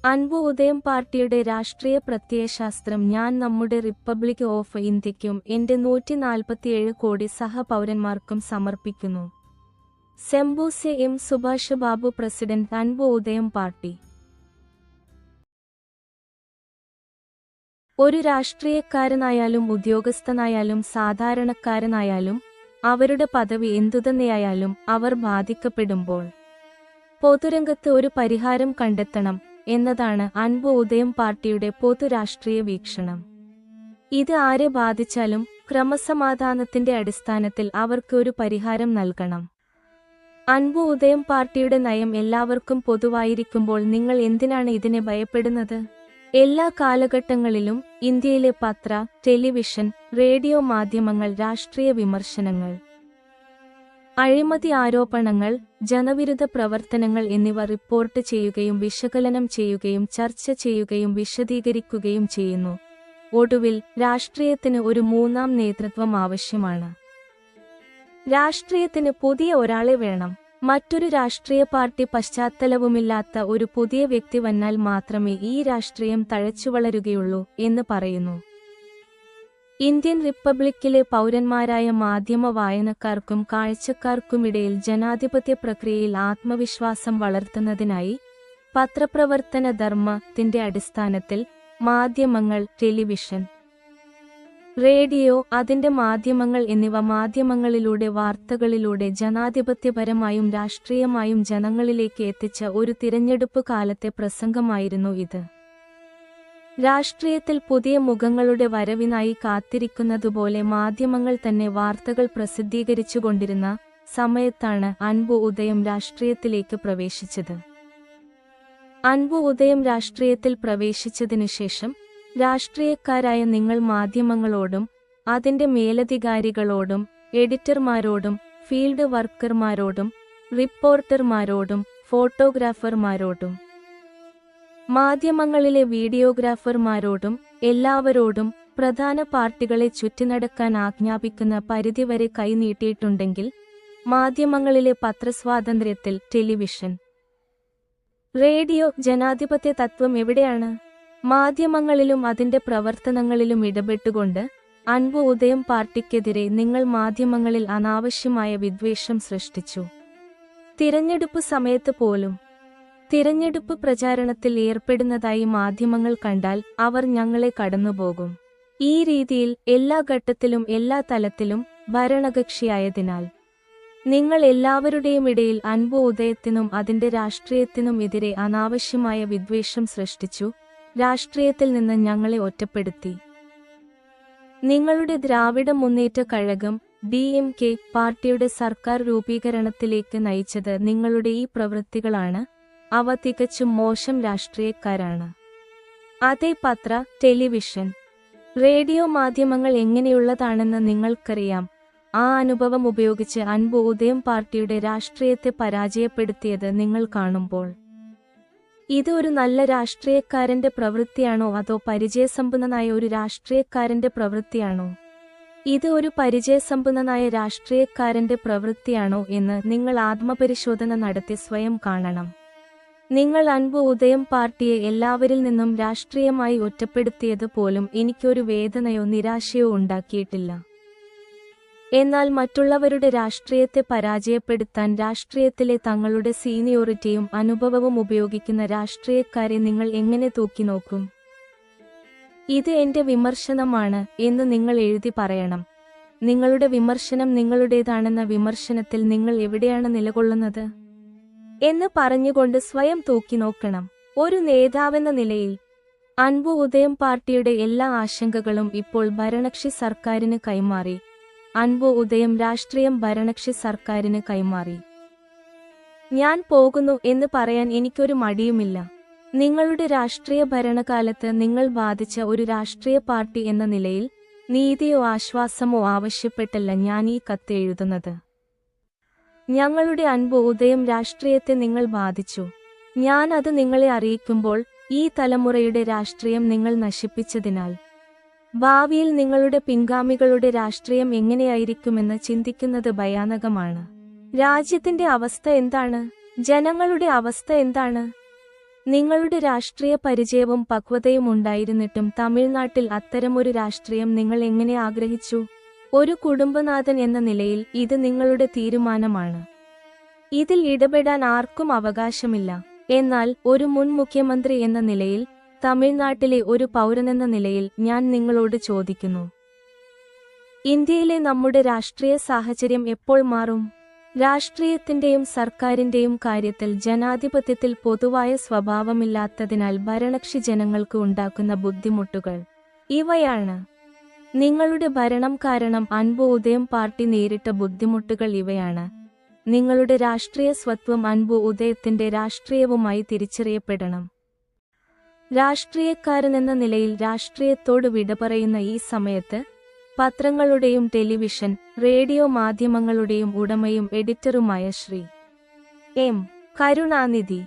അൻപു ഉദയം പാർട്ടിയുടെ രാഷ്ട്രീയ പ്രത്യയശാസ്ത്രം ഞാൻ നമ്മുടെ റിപ്പബ്ലിക് ഓഫ് ഇന്ത്യയ്ക്കും എന്റെ 147 കോടി സഹപൗരന്മാർക്കും സമർപ്പിക്കുന്നു. സെംബൂസെ എം സുഭാഷ് ബാബു പ്രസിഡന്റ് അൻപു ഉദയം പാർട്ടി. ഒരു രാഷ്ട്രീയക്കാരനായാലും ഉദ്യോഗസ്ഥനായാലും സാധാരണക്കാരനായാലും അവരുടെ പദവി എന്തുതന്നെയായാലും അവർ ബാധിക്കപ്പെടുമ്പോൾ പൊതുരംഗത്ത് ഒരു പരിഹാരം കണ്ടെത്തണം എന്നതാണ് അൻപു ഉദയം പാർട്ടിയുടെ പൊതുരാഷ്ട്രീയ വീക്ഷണം. ഇത് ആരെ ബാധിച്ചാലും ക്രമസമാധാനത്തിന്റെ അടിസ്ഥാനത്തിൽ അവർക്ക് ഒരു പരിഹാരം നൽകണം. അൻപു ഉദയം പാർട്ടിയുടെ നയം എല്ലാവർക്കും പൊതുവായിരിക്കുമ്പോൾ നിങ്ങൾ എന്തിനാണ് ഇതിനെ ഭയപ്പെടുന്നത്? എല്ലാ കാലഘട്ടങ്ങളിലും ഇന്ത്യയിലെ പത്ര, ടെലിവിഷൻ, റേഡിയോ മാധ്യമങ്ങൾ രാഷ്ട്രീയ വിമർശനങ്ങൾ, അഴിമതി ആരോപണങ്ങൾ, ജനവിരുദ്ധ പ്രവർത്തനങ്ങൾ എന്നിവ റിപ്പോർട്ട് ചെയ്യുകയും വിശകലനം ചെയ്യുകയും ചർച്ച ചെയ്യുകയും വിശദീകരിക്കുകയും ചെയ്യുന്നു. ഒടുവിൽ രാഷ്ട്രീയത്തിന് ഒരു മൂന്നാം നേതൃത്വം ആവശ്യമാണ്. രാഷ്ട്രീയത്തിന് പുതിയ ഒരാളെ വേണം. മറ്റൊരു രാഷ്ട്രീയ പാർട്ടി പശ്ചാത്തലവുമില്ലാത്ത ഒരു പുതിയ വ്യക്തി വന്നാൽ മാത്രമേ ഈ രാഷ്ട്രീയം തഴച്ചുവളരുകയുള്ളൂ എന്ന് പറയുന്നു. ഇന്ത്യൻ റിപ്പബ്ലിക്കിലെ പൗരന്മാരായ മാധ്യമ വായനക്കാർക്കും കാഴ്ചക്കാർക്കുമിടയിൽ ജനാധിപത്യ പ്രക്രിയയിൽ ആത്മവിശ്വാസം വളർത്തുന്നതിനായി പത്രപ്രവർത്തന ധർമ്മത്തിന്റെ അടിസ്ഥാനത്തിൽ മാധ്യമങ്ങൾ, ടെലിവിഷൻ, റേഡിയോ, അതിന്റെ മാധ്യമങ്ങൾ എന്നിവ മാധ്യമങ്ങളിലൂടെ വാർത്തകളിലൂടെ ജനാധിപത്യപരമായും രാഷ്ട്രീയമായും ജനങ്ങളിലേക്ക് എത്തിച്ച ഒരു തിരഞ്ഞെടുപ്പ് കാലത്തെ പ്രസംഗമായിരുന്നു ഇത്. രാഷ്ട്രീയത്തിൽ പുതിയ മുഖങ്ങളുടെ വരവിനായി കാത്തിരിക്കുന്നതുപോലെ മാധ്യമങ്ങൾ തന്നെ വാർത്തകൾ പ്രസിദ്ധീകരിച്ചുകൊണ്ടിരുന്ന സമയത്താണ് അൻപു ഉദയം രാഷ്ട്രീയത്തിലേക്ക് പ്രവേശിച്ചത്. അൻപു ഉദയം രാഷ്ട്രീയത്തിൽ പ്രവേശിച്ചതിനുശേഷം രാഷ്ട്രീയക്കാരായ നിങ്ങൾ മാധ്യമങ്ങളോടും അതിന്റെ മേലധികാരികളോടും എഡിറ്റർമാരോടും ഫീൽഡ് വർക്കർമാരോടും റിപ്പോർട്ടർമാരോടും ഫോട്ടോഗ്രാഫർമാരോടും മാധ്യമങ്ങളിലെ വീഡിയോഗ്രാഫർമാരോടും എല്ലാവരോടും പ്രധാന പാർട്ടികളെ ചുറ്റിനടക്കാൻ ആജ്ഞാപിക്കുന്ന പരിധിവരെ കൈനീട്ടിയിട്ടുണ്ടെങ്കിൽ മാധ്യമങ്ങളിലെ പത്രസ്വാതന്ത്ര്യത്തിൽ, ടെലിവിഷൻ, റേഡിയോ, ജനാധിപത്യ തത്വം എവിടെയാണ്? മാധ്യമങ്ങളിലും അതിന്റെ പ്രവർത്തനങ്ങളിലും ഇടപെട്ടുകൊണ്ട് അൻപു ഉദയം പാർട്ടിക്കെതിരെ നിങ്ങൾ മാധ്യമങ്ങളിൽ അനാവശ്യമായ വിദ്വേഷം സൃഷ്ടിച്ചു. തിരഞ്ഞെടുപ്പ് സമയത്ത് പോലും തിരഞ്ഞെടുപ്പ് പ്രചാരണത്തിൽ ഏർപ്പെടുന്നതായി മാധ്യമങ്ങൾ കണ്ടാൽ അവർ ഞങ്ങളെ കടന്നുപോകും. ഈ രീതിയിൽ എല്ലാ ഘട്ടത്തിലും എല്ലാ തലത്തിലും ഭരണകക്ഷിയായതിനാൽ നിങ്ങൾ എല്ലാവരുടെയും ഇടയിൽ അൻപു ഉദയത്തിനും അതിന്റെ രാഷ്ട്രീയത്തിനും എതിരെ അനാവശ്യമായ വിദ്വേഷം സൃഷ്ടിച്ചു. രാഷ്ട്രീയത്തിൽ നിന്ന് ഞങ്ങളെ ഒറ്റപ്പെടുത്തി. നിങ്ങളുടെ ദ്രാവിഡ മുന്നേറ്റ കഴകം DMK പാർട്ടിയുടെ സർക്കാർ രൂപീകരണത്തിലേക്ക് നയിച്ചത് നിങ്ങളുടെ ഈ പ്രവൃത്തികളാണ്. അവ തികച്ചും മോശം രാഷ്ട്രീയക്കാരാണ്. അതേ പത്ര, ടെലിവിഷൻ, റേഡിയോ മാധ്യമങ്ങൾ എങ്ങനെയുള്ളതാണെന്ന് നിങ്ങൾക്കറിയാം. ആ അനുഭവം ഉപയോഗിച്ച് അൻപു ഉദയം പാർട്ടിയുടെ രാഷ്ട്രീയത്തെ പരാജയപ്പെടുത്തിയത് നിങ്ങൾ കാണുമ്പോൾ ഇത് ഒരു നല്ല രാഷ്ട്രീയക്കാരന്റെ പ്രവൃത്തിയാണോ അതോ പരിചയസമ്പന്നനായ ഒരു രാഷ്ട്രീയക്കാരന്റെ പ്രവൃത്തിയാണോ? ഇത് ഒരു പരിചയസമ്പന്നനായ രാഷ്ട്രീയക്കാരന്റെ പ്രവൃത്തിയാണോ എന്ന് നിങ്ങൾ ആത്മപരിശോധന നടത്തി സ്വയം കാണണം. നിങ്ങൾ അൻപു ഉദയം പാർട്ടിയെ എല്ലാവരിൽ നിന്നും രാഷ്ട്രീയമായി ഒറ്റപ്പെടുത്തിയത് പോലും എനിക്കൊരു വേദനയോ നിരാശയോ ഉണ്ടാക്കിയിട്ടില്ല. എന്നാൽ മറ്റുള്ളവരുടെ രാഷ്ട്രീയത്തെ പരാജയപ്പെടുത്താൻ രാഷ്ട്രീയത്തിലെ തങ്ങളുടെ സീനിയോറിറ്റിയും അനുഭവവും ഉപയോഗിക്കുന്ന രാഷ്ട്രീയക്കാരെ നിങ്ങൾ എങ്ങനെ തൂക്കിനോക്കും? ഇത് എന്റെ വിമർശനമാണ് എന്ന് നിങ്ങൾ എഴുതി പറയണം. നിങ്ങളുടെ വിമർശനം നിങ്ങളുടേതാണെന്ന വിമർശനത്തിൽ നിങ്ങൾ എവിടെയാണ് നിലകൊള്ളുന്നത് എന്ന് പറഞ്ഞുകൊണ്ട് സ്വയം തൂക്കിനോക്കണം. ഒരു നേതാവെന്ന നിലയിൽ അൻപു ഉദയം പാർട്ടിയുടെ എല്ലാ ആശങ്കകളും ഇപ്പോൾ ഭരണകക്ഷി സർക്കാരിന് കൈമാറി. അൻപു ഉദയം രാഷ്ട്രീയം ഭരണകക്ഷി സർക്കാരിന് കൈമാറി. ഞാൻ പോകുന്നു എന്ന് പറയാൻ എനിക്കൊരു മടിയുമില്ല. നിങ്ങളുടെ രാഷ്ട്രീയ ഭരണകാലത്ത് നിങ്ങൾ ബാധിച്ച ഒരു രാഷ്ട്രീയ പാർട്ടി എന്ന നിലയിൽ നീതിയോ ആശ്വാസമോ ആവശ്യപ്പെട്ടല്ല ഞാൻ ഈ കത്ത് എഴുതുന്നത്. ഞങ്ങളുടെ അൻപു ഉദയം രാഷ്ട്രീയത്തെ നിങ്ങൾ ബാധിച്ചു. ഞാൻ അത് നിങ്ങളെ അറിയിക്കുമ്പോൾ ഈ തലമുറയുടെ രാഷ്ട്രീയം നിങ്ങൾ നശിപ്പിച്ചതിനാൽ ഭാവിയിൽ നിങ്ങളുടെ പിൻഗാമികളുടെ രാഷ്ട്രീയം എങ്ങനെയായിരിക്കുമെന്ന് ചിന്തിക്കുന്നത് ഭയാനകമാണ്. രാജ്യത്തിന്റെ അവസ്ഥ എന്താണ്? ജനങ്ങളുടെ അവസ്ഥ എന്താണ്? നിങ്ങളുടെ രാഷ്ട്രീയ പരിചയവും പക്വതയും ഉണ്ടായിരുന്നിട്ടും തമിഴ്നാട്ടിൽ അത്തരമൊരു രാഷ്ട്രീയം നിങ്ങൾ എങ്ങനെ ആഗ്രഹിച്ചു? ഒരു കുടുംബനാഥൻ എന്ന നിലയിൽ ഇത് നിങ്ങളുടെ തീരുമാനമാണ്. ഇതിൽ ഇടപെടാൻ ആർക്കും അവകാശമില്ല. എന്നാൽ ഒരു മുൻ മുഖ്യമന്ത്രി എന്ന നിലയിൽ, തമിഴ്നാട്ടിലെ ഒരു പൗരനെന്ന നിലയിൽ ഞാൻ നിങ്ങളോട് ചോദിക്കുന്നു. ഇന്ത്യയിലെ നമ്മുടെ രാഷ്ട്രീയ സാഹചര്യം എപ്പോൾ മാറും? രാഷ്ട്രീയത്തിന്റെയും സർക്കാരിന്റെയും കാര്യത്തിൽ ജനാധിപത്യത്തിൽ പൊതുവായ സ്വഭാവമില്ലാത്തതിനാൽ ഭരണകക്ഷി ജനങ്ങൾക്ക് ഉണ്ടാക്കുന്ന ബുദ്ധിമുട്ടുകൾ ഇവയാണ്. നിങ്ങളുടെ ഭരണം കാരണം അൻപു ഉദയം പാർട്ടി നേരിട്ട ബുദ്ധിമുട്ടുകൾ ഇവയാണ്. നിങ്ങളുടെ രാഷ്ട്രീയ സ്വത്വം അൻപു ഉദയത്തിന്റെ രാഷ്ട്രീയവുമായി തിരിച്ചറിയപ്പെടണം. രാഷ്ട്രീയക്കാരനെന്ന നിലയിൽ രാഷ്ട്രീയത്തോട് വിട പറയുന്ന ഈ സമയത്ത്, പത്രങ്ങളുടെയും ടെലിവിഷൻ, റേഡിയോ മാധ്യമങ്ങളുടെയും ഉടമയും എഡിറ്ററുമായ ശ്രീ എം. കരുണാനിധി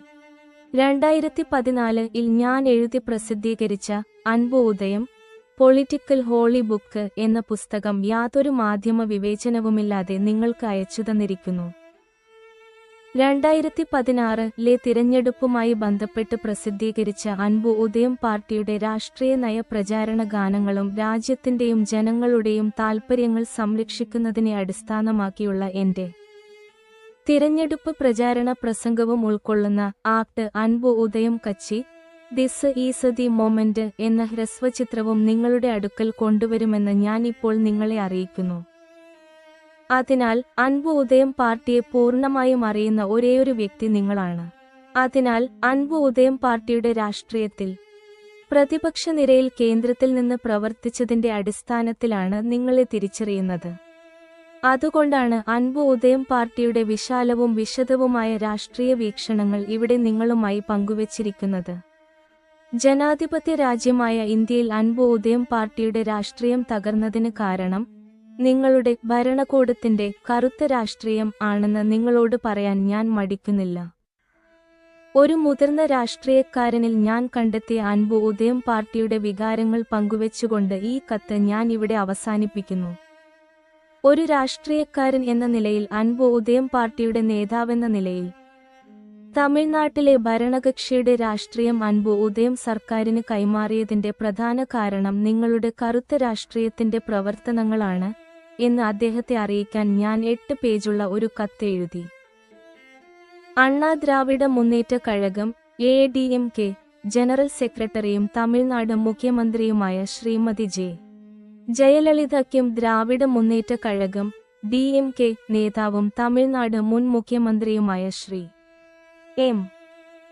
2014 ഞാൻ എഴുതി പ്രസിദ്ധീകരിച്ച അൻപു ഉദയം, പൊളിറ്റിക്കൽ ഹോളി ബുക്ക് എന്ന പുസ്തകം യാതൊരു മാധ്യമ വിവേചനവുമില്ലാതെ നിങ്ങൾക്ക് അയച്ചു തന്നിരിക്കുന്നു. 2016 തിരഞ്ഞെടുപ്പുമായി ബന്ധപ്പെട്ട് പ്രസിദ്ധീകരിച്ച അൻപു ഉദയം പാർട്ടിയുടെ രാഷ്ട്രീയ നയ പ്രചാരണ ഗാനങ്ങളും രാജ്യത്തിന്റെയും ജനങ്ങളുടെയും താൽപര്യങ്ങൾ സംരക്ഷിക്കുന്നതിനെ അടിസ്ഥാനമാക്കിയുള്ള എന്റെ തിരഞ്ഞെടുപ്പ് പ്രചാരണ പ്രസംഗവും ഉൾക്കൊള്ളുന്ന ആക്ട് അൻപു ഉദയം കച്ചി, ദിസ് ഈസ് ദി മൊമെന്റ് എന്ന ഹ്രസ്വചിത്രവും നിങ്ങളുടെ അടുക്കൽ കൊണ്ടുവരുമെന്ന് ഞാൻ ഇപ്പോൾ നിങ്ങളെ അറിയിക്കുന്നു. അതിനാൽ അൻപു ഉദയം പാർട്ടിയെ പൂർണ്ണമായും അറിയുന്ന ഒരേയൊരു വ്യക്തി നിങ്ങളാണ്. അതിനാൽ അൻപു ഉദയം പാർട്ടിയുടെ രാഷ്ട്രീയത്തിൽ പ്രതിപക്ഷ നിരയിൽ കേന്ദ്രത്തിൽ നിന്ന് പ്രവർത്തിച്ചതിന്റെ അടിസ്ഥാനത്തിലാണ് നിങ്ങളെ തിരിച്ചറിയുന്നത്. അതുകൊണ്ടാണ് അൻപു ഉദയം പാർട്ടിയുടെ വിശാലവും വിശദവുമായ രാഷ്ട്രീയ വീക്ഷണങ്ങൾ ഇവിടെ നിങ്ങളുമായി പങ്കുവച്ചിരിക്കുന്നത്. ജനാധിപത്യ രാജ്യമായ ഇന്ത്യയിൽ അൻപു ഉദയം പാർട്ടിയുടെ രാഷ്ട്രീയം തകർന്നതിന് കാരണം നിങ്ങളുടെ ഭരണകൂടത്തിന്റെ കറുത്ത രാഷ്ട്രീയം ആണെന്ന് നിങ്ങളോട് പറയാൻ ഞാൻ മടിക്കുന്നില്ല. ഒരു മുതിർന്ന രാഷ്ട്രീയക്കാരനിൽ ഞാൻ കണ്ടെത്തിയ അൻപു ഉദയം പാർട്ടിയുടെ വികാരങ്ങൾ പങ്കുവെച്ചുകൊണ്ട് ഈ കത്ത് ഞാൻ ഇവിടെ അവസാനിപ്പിക്കുന്നു. ഒരു രാഷ്ട്രീയക്കാരൻ എന്ന നിലയിൽ, അൻപു ഉദയം പാർട്ടിയുടെ നേതാവെന്ന നിലയിൽ, തമിഴ്നാട്ടിലെ ഭരണകക്ഷിയുടെ രാഷ്ട്രീയം അൻപു ഉദയം സർക്കാരിന് കൈമാറിയതിന്റെ പ്രധാന കാരണം നിങ്ങളുടെ കറുത്ത രാഷ്ട്രീയത്തിന്റെ പ്രവർത്തനങ്ങളാണ് എന്ന് അദ്ദേഹത്തെ അറിയിക്കാൻ ഞാൻ 8 പേജുള്ള ഒരു കത്ത് എഴുതി. അണ്ണാ ദ്രാവിഡ മുന്നേറ്റ കഴകം ADMK ജനറൽ സെക്രട്ടറിയും തമിഴ്നാട് മുഖ്യമന്ത്രിയുമായ ശ്രീമതി ജയലളിതയ്ക്കും ദ്രാവിഡ മുന്നേറ്റ കഴകം DMK നേതാവും തമിഴ്നാട് മുൻ മുഖ്യമന്ത്രിയുമായ ശ്രീ എം.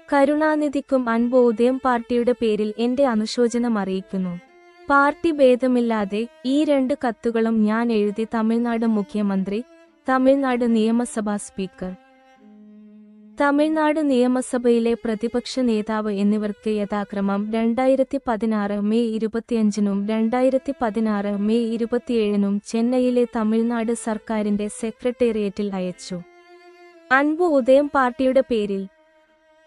കരുണാനിധിക്കും അൻപു ഉദയം പാർട്ടിയുടെ പേരിൽ എന്റെ അനുശോചനം അറിയിക്കുന്നു. പാർട്ടി ഭേദമില്ലാതെ ഈ 2 കത്തുകളും ഞാൻ എഴുതി തമിഴ്നാട് മുഖ്യമന്ത്രി, തമിഴ്നാട് നിയമസഭാ സ്പീക്കർ, തമിഴ്നാട് നിയമസഭയിലെ പ്രതിപക്ഷ നേതാവ് എന്നിവർക്ക് യഥാക്രമം 2016 മെയ് 25-നും 2016 മെയ് 27-നും ചെന്നൈയിലെ തമിഴ്നാട് സർക്കാരിന്റെ സെക്രട്ടേറിയറ്റിൽ അയച്ചു. അൻപു ഉദയം പാർട്ടിയുടെ പേരിൽ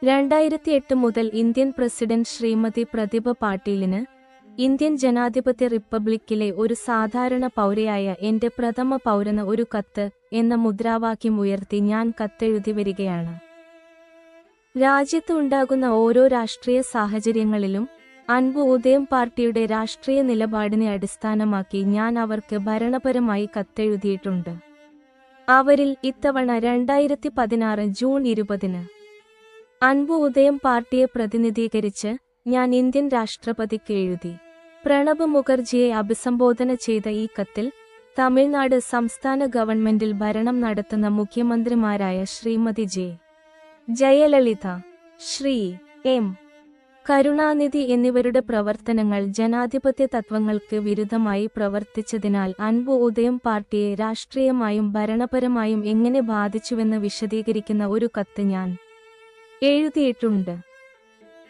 2008 മുതൽ ഇന്ത്യൻ പ്രസിഡന്റ് ശ്രീമതി പ്രതിഭ പാട്ടീലിന്, ഇന്ത്യൻ ജനാധിപത്യ റിപ്പബ്ലിക്കിലെ ഒരു സാധാരണ പൗരയായ എന്റെ പ്രഥമ പൗരന് ഒരു കത്ത് എന്ന മുദ്രാവാക്യം ഉയർത്തി ഞാൻ കത്തെഴുതി വരികയാണ്. രാജ്യത്ത് ഉണ്ടാകുന്ന ഓരോ രാഷ്ട്രീയ സാഹചര്യങ്ങളിലും അൻപു ഉദയം പാർട്ടിയുടെ രാഷ്ട്രീയ നിലപാടിനെ അടിസ്ഥാനമാക്കി ഞാൻ അവർക്ക് ഭരണപരമായി കത്തെഴുതിയിട്ടുണ്ട്. അവരിൽ ഇത്തവണ 2016 ജൂൺ 20-ന് അൻപു ഉദയം പാർട്ടിയെ പ്രതിനിധീകരിച്ച് ഞാൻ ഇന്ത്യൻ രാഷ്ട്രപതിക്ക് എഴുതി. പ്രണബ് മുഖർജിയെ അഭിസംബോധന ചെയ്ത ഈ കത്തിൽ തമിഴ്നാട് സംസ്ഥാന ഗവൺമെന്റിൽ ഭരണം നടത്തുന്ന മുഖ്യമന്ത്രിമാരായ ശ്രീമതി ജയലളിത, ശ്രീ എം. കരുണാനിധി എന്നിവരുടെ പ്രവർത്തനങ്ങൾ ജനാധിപത്യ തത്വങ്ങൾക്ക് വിരുദ്ധമായി പ്രവർത്തിച്ചതിനാൽ അൻപു ഉദയം പാർട്ടിയെ രാഷ്ട്രീയമായും ഭരണപരമായും എങ്ങനെ ബാധിച്ചുവെന്ന് വിശദീകരിക്കുന്ന ഒരു കത്ത് ഞാൻ എഴുതിയിട്ടുണ്ട്.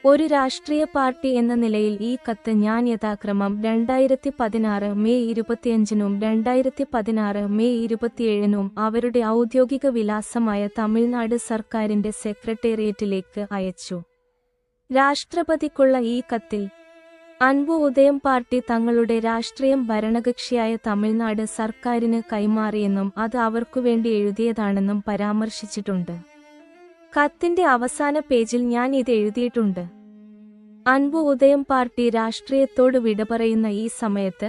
ഒരു രാഷ്ട്രീയ പാർട്ടി എന്ന നിലയിൽ ഈ കത്ത് ഞാൻ യഥാക്രമം 2016 മെയ് 25-നും 2016 മെയ് 27-നും അവരുടെ ഔദ്യോഗിക വിലാസമായ തമിഴ്നാട് സർക്കാരിന്റെ സെക്രട്ടേറിയറ്റിലേക്ക് അയച്ചു. രാഷ്ട്രപതിക്കുള്ള ഈ കത്തിൽ അൻപു ഉദയം പാർട്ടി തങ്ങളുടെ രാഷ്ട്രീയം ഭരണകക്ഷിയായ തമിഴ്നാട് സർക്കാരിന് കൈമാറിയെന്നും അത് അവർക്കുവേണ്ടി എഴുതിയതാണെന്നും പരാമർശിച്ചിട്ടുണ്ട്. കത്തിന്റെ അവസാന പേജിൽ ഞാൻ ഇത് എഴുതിയിട്ടുണ്ട്. അൻപു ഉദയം പാർട്ടി രാഷ്ട്രീയത്തോട് വിട പറയുന്ന ഈ സമയത്ത്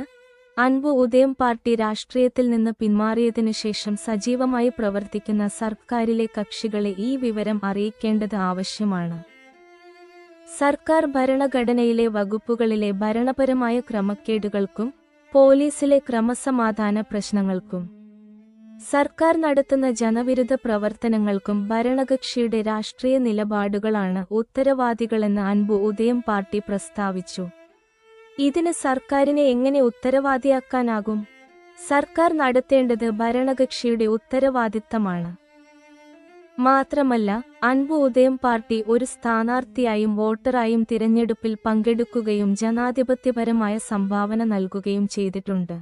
അൻപു ഉദയം പാർട്ടി രാഷ്ട്രീയത്തിൽ നിന്ന് പിന്മാറിയതിനു ശേഷം സജീവമായി പ്രവർത്തിക്കുന്ന സർക്കാരിലെ കക്ഷികളെ ഈ വിവരം അറിയിക്കേണ്ടത് ആവശ്യമാണ്. സർക്കാർ ഭരണഘടനയിലെ വകുപ്പുകളിലെ ഭരണപരമായ ക്രമക്കേടുകൾക്കും പോലീസിലെ ക്രമസമാധാന പ്രശ്നങ്ങൾക്കും സർക്കാർ നടത്തുന്ന ജനവിരുദ്ധ പ്രവർത്തനങ്ങൾക്കും ഭരണകക്ഷിയുടെ രാഷ്ട്രീയ നിലപാടുകളാണ് ഉത്തരവാദികളെന്ന് അൻപു ഉദയം പാർട്ടി പ്രസ്താവിച്ചു. ഇതിന് സർക്കാരിനെ എങ്ങനെ ഉത്തരവാദിയാക്കാനാകും? സർക്കാർ നടത്തേണ്ടത് ഭരണകക്ഷിയുടെ ഉത്തരവാദിത്തമാണ്. മാത്രമല്ല, അൻപു ഉദയം പാർട്ടി ഒരു സ്ഥാനാർത്ഥിയായും വോട്ടറായും തിരഞ്ഞെടുപ്പിൽ പങ്കെടുക്കുകയും ജനാധിപത്യപരമായ സംഭാവന നൽകുകയും ചെയ്തിട്ടുണ്ട്.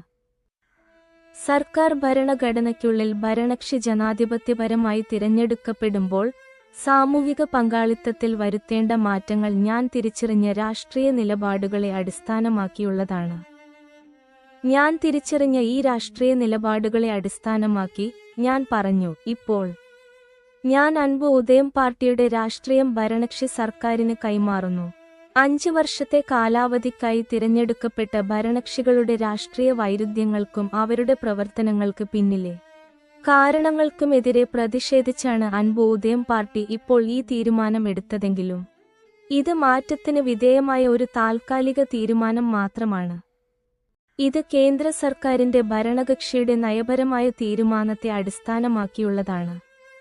സർക്കാർ ഭരണഘടനയ്ക്കുള്ളിൽ ഭരണകക്ഷി ജനാധിപത്യപരമായി തിരഞ്ഞെടുക്കപ്പെടുമ്പോൾ സാമൂഹിക പങ്കാളിത്തത്തിൽ വരുത്തേണ്ട മാറ്റങ്ങൾ ഞാൻ തിരിച്ചറിഞ്ഞ രാഷ്ട്രീയ നിലപാടുകളെ അടിസ്ഥാനമാക്കിയുള്ളതാണ്. ഞാൻ തിരിച്ചറിഞ്ഞ ഈ രാഷ്ട്രീയ നിലപാടുകളെ അടിസ്ഥാനമാക്കി ഞാൻ പറഞ്ഞു, ഇപ്പോൾ ഞാൻ അൻപു ഉദയം പാർട്ടിയുടെ രാഷ്ട്രീയം ഭരണകക്ഷി സർക്കാരിന് കൈമാറുന്നു. 5 വർഷത്തെ കാലാവധിക്കായി തിരഞ്ഞെടുക്കപ്പെട്ട ഭരണകക്ഷികളുടെ രാഷ്ട്രീയ വൈരുദ്ധ്യങ്ങൾക്കും അവരുടെ പ്രവർത്തനങ്ങൾക്ക് പിന്നിലെ കാരണങ്ങൾക്കുമെതിരെ പ്രതിഷേധിച്ചാണ് അൻപു ഉദയം പാർട്ടി ഇപ്പോൾ ഈ തീരുമാനം എടുത്തതെങ്കിലും ഇത് മാറ്റത്തിന് വിധേയമായ ഒരു താൽക്കാലിക തീരുമാനം മാത്രമാണ്. ഇത് കേന്ദ്ര സർക്കാരിന്റെ ഭരണകക്ഷിയുടെ നയപരമായ തീരുമാനത്തെ അടിസ്ഥാനമാക്കിയുള്ളതാണ്.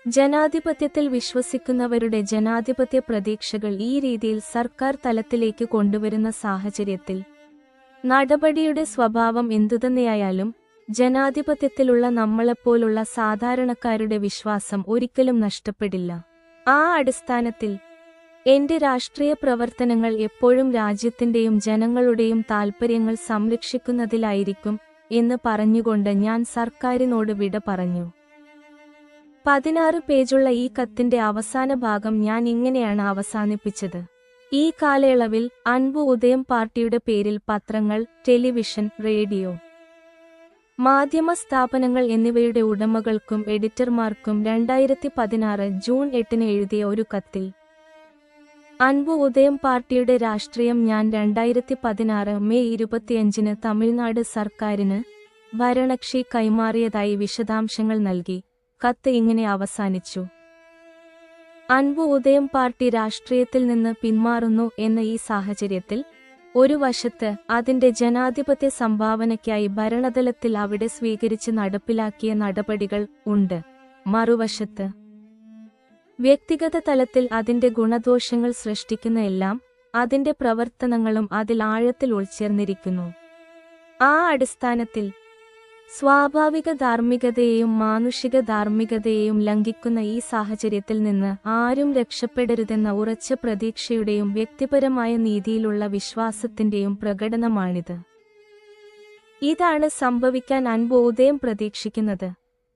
ജനാധിപത്യത്തിൽ വിശ്വസിക്കുന്നവരുടെ ജനാധിപത്യ പ്രതീക്ഷകൾ ഈ രീതിയിൽ സർക്കാർ തലത്തിലേക്ക് കൊണ്ടുവരുന്ന സാഹചര്യത്തിൽ നടപടിയുടെ സ്വഭാവം എന്തുതന്നെയായാലും ജനാധിപത്യത്തിലുള്ള നമ്മളെപ്പോലുള്ള സാധാരണക്കാരുടെ വിശ്വാസം ഒരിക്കലും നഷ്ടപ്പെടില്ല. ആ അടിസ്ഥാനത്തിൽ എന്റെ രാഷ്ട്രീയ പ്രവർത്തനങ്ങൾ എപ്പോഴും രാജ്യത്തിന്റെയും ജനങ്ങളുടെയും താൽപ്പര്യങ്ങൾ സംരക്ഷിക്കുന്നതിലായിരിക്കും എന്ന് പറഞ്ഞുകൊണ്ട് ഞാൻ സർക്കാരിനോട് വിട പറഞ്ഞു. 16 പേജുള്ള ഈ കത്തിന്റെ അവസാന ഭാഗം ഞാൻ ഇങ്ങനെയാണ് അവസാനിപ്പിച്ചത്. ഈ കാലയളവിൽ അൻപു ഉദയം പാർട്ടിയുടെ പേരിൽ പത്രങ്ങൾ, ടെലിവിഷൻ, റേഡിയോ, മാധ്യമ സ്ഥാപനങ്ങൾ എന്നിവയുടെ ഉടമകൾക്കും എഡിറ്റർമാർക്കും 2016 ജൂൺ 8 എഴുതിയ ഒരു കത്തിൽ അൻപു ഉദയം പാർട്ടിയുടെ രാഷ്ട്രീയം ഞാൻ 2016 മെയ് 25 തമിഴ്നാട് സർക്കാരിന് ഭരണകക്ഷി കൈമാറിയതായി വിശദാംശങ്ങൾ നൽകി. കത്ത് ഇങ്ങനെ അവസാനിച്ചു: അൻപു ഉദയം പാർട്ടി രാഷ്ട്രീയത്തിൽ നിന്ന് പിന്മാറുന്നു എന്ന ഈ സാഹചര്യത്തിൽ ഒരു വശത്ത് അതിന്റെ ജനാധിപത്യ സംഭാവനയ്ക്കായി ഭരണതലത്തിൽ അവിടെ സ്വീകരിച്ച് നടപ്പിലാക്കിയ നടപടികൾ ഉണ്ട്. മറുവശത്ത് വ്യക്തിഗത തലത്തിൽ അതിന്റെ ഗുണദോഷങ്ങൾ സൃഷ്ടിക്കുന്ന എല്ലാം അതിന്റെ പ്രവർത്തനങ്ങളും അതിൽ ആഴത്തിൽ ഉൾച്ചേർന്നിരിക്കുന്നു. ആ അടിസ്ഥാനത്തിൽ സ്വാഭാവിക ധാർമ്മികതയെയും മാനുഷിക ധാർമ്മികതയെയും ലംഘിക്കുന്ന ഈ സാഹചര്യത്തിൽ നിന്ന് ആരും രക്ഷപ്പെടരുതെന്ന ഉറച്ച പ്രതീക്ഷയുടെയും വ്യക്തിപരമായ നീതിയിലുള്ള വിശ്വാസത്തിന്റെയും പ്രകടനമാണിത്. ഇതാണ് സംഭവിക്കാൻ അൻപു ഉദയം പ്രതീക്ഷിക്കുന്നത്.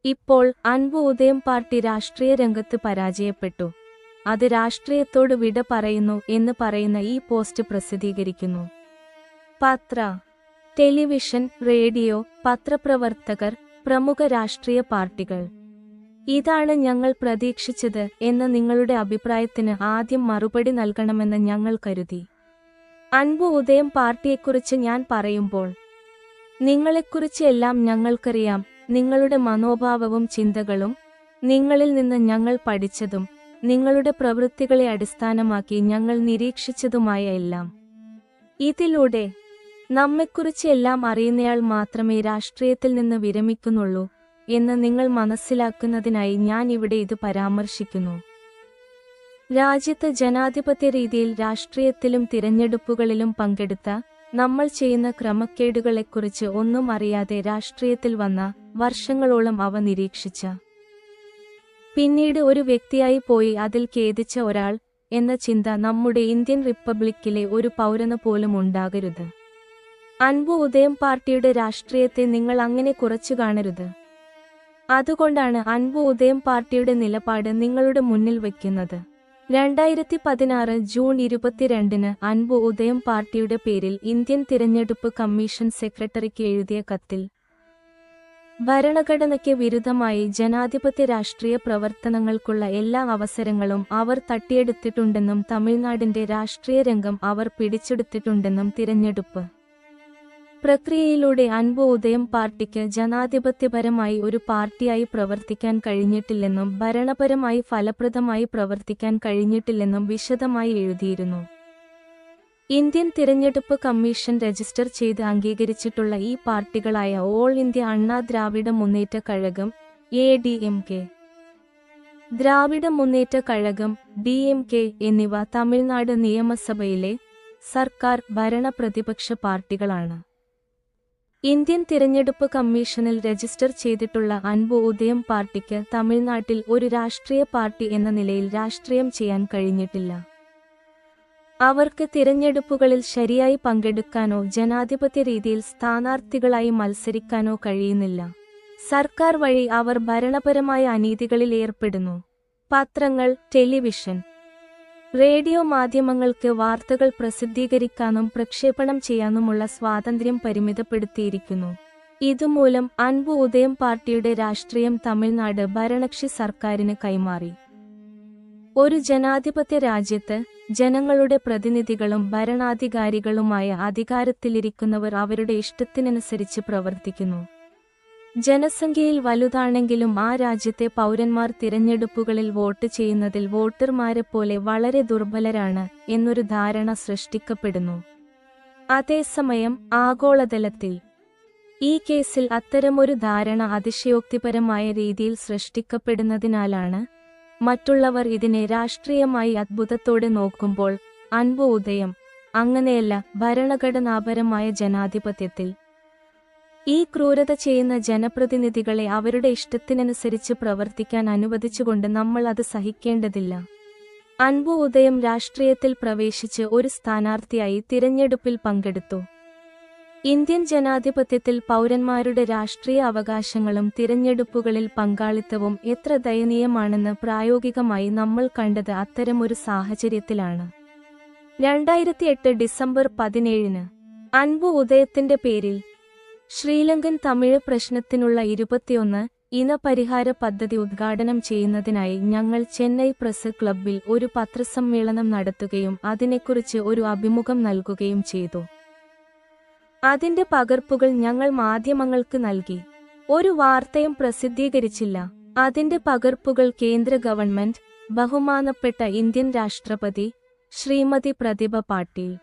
ഇപ്പോൾ അൻപു ഉദയം പാർട്ടി രാഷ്ട്രീയ രംഗത്ത് പരാജയപ്പെട്ടു. അത് രാഷ്ട്രീയത്തോട് വിട പറയുന്നു എന്ന് പറയുന്ന ഈ പോസ്റ്റ് പ്രസിദ്ധീകരിക്കുന്നു. പത്ര, ടെലിവിഷൻ, റേഡിയോ, പത്രപ്രവർത്തകർ, പ്രമുഖ രാഷ്ട്രീയ പാർട്ടികൾ, ഇതാണ് ഞങ്ങൾ പ്രതീക്ഷിച്ചത് എന്ന നിങ്ങളുടെ അഭിപ്രായത്തിന് ആദ്യം മറുപടി നൽകണമെന്ന് ഞങ്ങൾ കരുതി. അൻപു ഉദയം പാർട്ടിയെക്കുറിച്ച് ഞാൻ പറയുമ്പോൾ നിങ്ങളെക്കുറിച്ച് എല്ലാം ഞങ്ങൾക്കറിയാം. നിങ്ങളുടെ മനോഭാവവും ചിന്തകളും, നിങ്ങളിൽ നിന്ന് ഞങ്ങൾ പഠിച്ചതും നിങ്ങളുടെ പ്രവൃത്തികളെ അടിസ്ഥാനമാക്കി ഞങ്ങൾ നിരീക്ഷിച്ചതുമായ എല്ലാം. ഇതിലൂടെ നമ്മെക്കുറിച്ച് എല്ലാം അറിയുന്നയാൾ മാത്രമേ രാഷ്ട്രീയത്തിൽ നിന്ന് വിരമിക്കുന്നുള്ളൂ എന്ന് നിങ്ങൾ മനസ്സിലാക്കുന്നതിനായി ഞാൻ ഇവിടെ ഇത് പരാമർശിക്കുന്നു. രാജ്യത്ത് ജനാധിപത്യ രീതിയിൽ രാഷ്ട്രീയത്തിലും തിരഞ്ഞെടുപ്പുകളിലും പങ്കെടുത്ത നമ്മൾ ചെയ്യുന്ന ക്രമക്കേടുകളെക്കുറിച്ച് ഒന്നും അറിയാതെ രാഷ്ട്രീയത്തിൽ വന്ന, വർഷങ്ങളോളം അവ നിരീക്ഷിച്ച, പിന്നീട് ഒരു വ്യക്തിയായി പോയി അതിൽ ഖേദിച്ച ഒരാൾ എന്ന ചിന്ത നമ്മുടെ ഇന്ത്യൻ റിപ്പബ്ലിക്കിലെ ഒരു പൗരന് പോലും ഉണ്ടാകരുത്. അൻപു ഉദയം പാർട്ടിയുടെ രാഷ്ട്രീയത്തെ നിങ്ങൾ അങ്ങനെ കുറച്ചു കാണരുത്. അതുകൊണ്ടാണ് അൻപു ഉദയം പാർട്ടിയുടെ നിലപാട് നിങ്ങളുടെ മുന്നിൽ വയ്ക്കുന്നത്. 2016 ജൂൺ 22 അൻപു ഉദയം പാർട്ടിയുടെ പേരിൽ ഇന്ത്യൻ തിരഞ്ഞെടുപ്പ് കമ്മീഷൻ സെക്രട്ടറിക്ക് എഴുതിയ കത്തിൽ ഭരണഘടനയ്ക്ക് വിരുദ്ധമായി ജനാധിപത്യ രാഷ്ട്രീയ പ്രവർത്തനങ്ങൾക്കുള്ള എല്ലാ അവസരങ്ങളും അവർ തട്ടിയെടുത്തിട്ടുണ്ടെന്നും തമിഴ്നാടിന്റെ രാഷ്ട്രീയ രംഗം അവർ പിടിച്ചെടുത്തിട്ടുണ്ടെന്നും തിരഞ്ഞെടുപ്പ് പ്രക്രിയയിലൂടെ അൻപു ഉദയം പാർട്ടിക്ക് ജനാധിപത്യപരമായി ഒരു പാർട്ടിയായി പ്രവർത്തിക്കാൻ കഴിഞ്ഞിട്ടില്ലെന്നും ഭരണപരമായി ഫലപ്രദമായി പ്രവർത്തിക്കാൻ കഴിഞ്ഞിട്ടില്ലെന്നും വിശദമായി എഴുതിയിരുന്നു. ഇന്ത്യൻ തിരഞ്ഞെടുപ്പ് കമ്മീഷൻ രജിസ്റ്റർ ചെയ്ത് അംഗീകരിച്ചിട്ടുള്ള ഈ പാർട്ടികളായ ഓൾ ഇന്ത്യ അണ്ണാ ദ്രാവിഡ മുന്നേറ്റ കഴകം ADMK, ദ്രാവിഡ മുന്നേറ്റ കഴകം DMK എന്നിവ തമിഴ്നാട് നിയമസഭയിലെ സർക്കാർ ഭരണ പ്രതിപക്ഷ പാർട്ടികളാണ്. ഇന്ത്യൻ തിരഞ്ഞെടുപ്പ് കമ്മീഷനിൽ രജിസ്റ്റർ ചെയ്തിട്ടുള്ള അൻപു ഉദയം പാർട്ടിക്ക് തമിഴ്നാട്ടിൽ ഒരു രാഷ്ട്രീയ പാർട്ടി എന്ന നിലയിൽ രാഷ്ട്രീയം ചെയ്യാൻ കഴിഞ്ഞിട്ടില്ല. അവർക്ക് തിരഞ്ഞെടുപ്പുകളിൽ ശരിയായി പങ്കെടുക്കാനോ ജനാധിപത്യ രീതിയിൽ സ്ഥാനാർത്ഥികളായി മത്സരിക്കാനോ കഴിയുന്നില്ല. സർക്കാർ വഴി അവർ ഭരണപരമായ അനീതികളിൽ ഏർപ്പെടുന്നു. പത്രങ്ങൾ, ടെലിവിഷൻ, റേഡിയോ മാധ്യമങ്ങൾക്ക് വാർത്തകൾ പ്രസിദ്ധീകരിക്കാനും പ്രക്ഷേപണം ചെയ്യാനുമുള്ള സ്വാതന്ത്ര്യം പരിമിതപ്പെടുത്തിയിരിക്കുന്നു. ഇതുമൂലം അൻപു ഉദയം പാർട്ടിയുടെ രാഷ്ട്രീയം തമിഴ്നാട് ഭരണകക്ഷി സർക്കാരിന് കൈമാറി. ഒരു ജനാധിപത്യ രാജ്യത്ത് ജനങ്ങളുടെ പ്രതിനിധികളും ഭരണാധികാരികളുമായ അധികാരത്തിലിരിക്കുന്നവർ അവരുടെ ഇഷ്ടത്തിനനുസരിച്ച് പ്രവർത്തിക്കുന്നു. ജനസംഖ്യയിൽ വലുതാണെങ്കിലും ആ രാജ്യത്തെ പൗരന്മാർ തിരഞ്ഞെടുപ്പുകളിൽ വോട്ട് ചെയ്യുന്നതിൽ വോട്ടർമാരെപ്പോലെ വളരെ ദുർബലരാണ് എന്നൊരു ധാരണ സൃഷ്ടിക്കപ്പെടുന്നു. അതേസമയം ആഗോളതലത്തിൽ ഈ കേസിൽ അത്തരമൊരു ധാരണ അതിശയോക്തിപരമായ രീതിയിൽ സൃഷ്ടിക്കപ്പെടുന്നതിനാലാണ് മറ്റുള്ളവർ ഇതിനെ രാഷ്ട്രീയമായി അത്ഭുതത്തോടെ നോക്കുമ്പോൾ അൻപു ഉദയം അങ്ങനെയല്ല. ഭരണഘടനാപരമായ ജനാധിപത്യത്തിൽ ഈ ക്രൂരത ചെയ്യുന്ന ജനപ്രതിനിധികളെ അവരുടെ ഇഷ്ടത്തിനനുസരിച്ച് പ്രവർത്തിക്കാൻ അനുവദിച്ചുകൊണ്ട് നമ്മൾ അത് സഹിക്കേണ്ടതില്ല. അൻപു ഉദയം രാഷ്ട്രീയത്തിൽ പ്രവേശിച്ച് ഒരു സ്ഥാനാർത്ഥിയായി തിരഞ്ഞെടുപ്പിൽ പങ്കെടുത്തു. ഇന്ത്യൻ ജനാധിപത്യത്തിൽ പൗരന്മാരുടെ രാഷ്ട്രീയ അവകാശങ്ങളും തിരഞ്ഞെടുപ്പുകളിൽ പങ്കാളിത്തവും എത്ര ദയനീയമാണെന്ന് പ്രായോഗികമായി നമ്മൾ കണ്ടത് അത്തരമൊരു സാഹചര്യത്തിലാണ്. 2008 ഡിസംബർ 17 അൻപു ഉദയത്തിന്റെ പേരിൽ ശ്രീലങ്കൻ തമിഴ് പ്രശ്നത്തിനുള്ള 21 ഇന പരിഹാര പദ്ധതി ഉദ്ഘാടനം ചെയ്യുന്നതിനായി ഞങ്ങൾ ചെന്നൈ പ്രസ് ക്ലബ്ബിൽ ഒരു പത്രസമ്മേളനം നടത്തുകയും അതിനെക്കുറിച്ച് ഒരു അഭിമുഖം നൽകുകയും ചെയ്തു. അതിന്റെ പകർപ്പുകൾ ഞങ്ങൾ മാധ്യമങ്ങൾക്ക് നൽകി. ഒരു വാർത്തയും പ്രസിദ്ധീകരിച്ചില്ല. അതിന്റെ പകർപ്പുകൾ കേന്ദ്ര ഗവൺമെന്റ്, ബഹുമാനപ്പെട്ട ഇന്ത്യൻ രാഷ്ട്രപതി ശ്രീമതി പ്രതിഭ പാട്ടീൽ,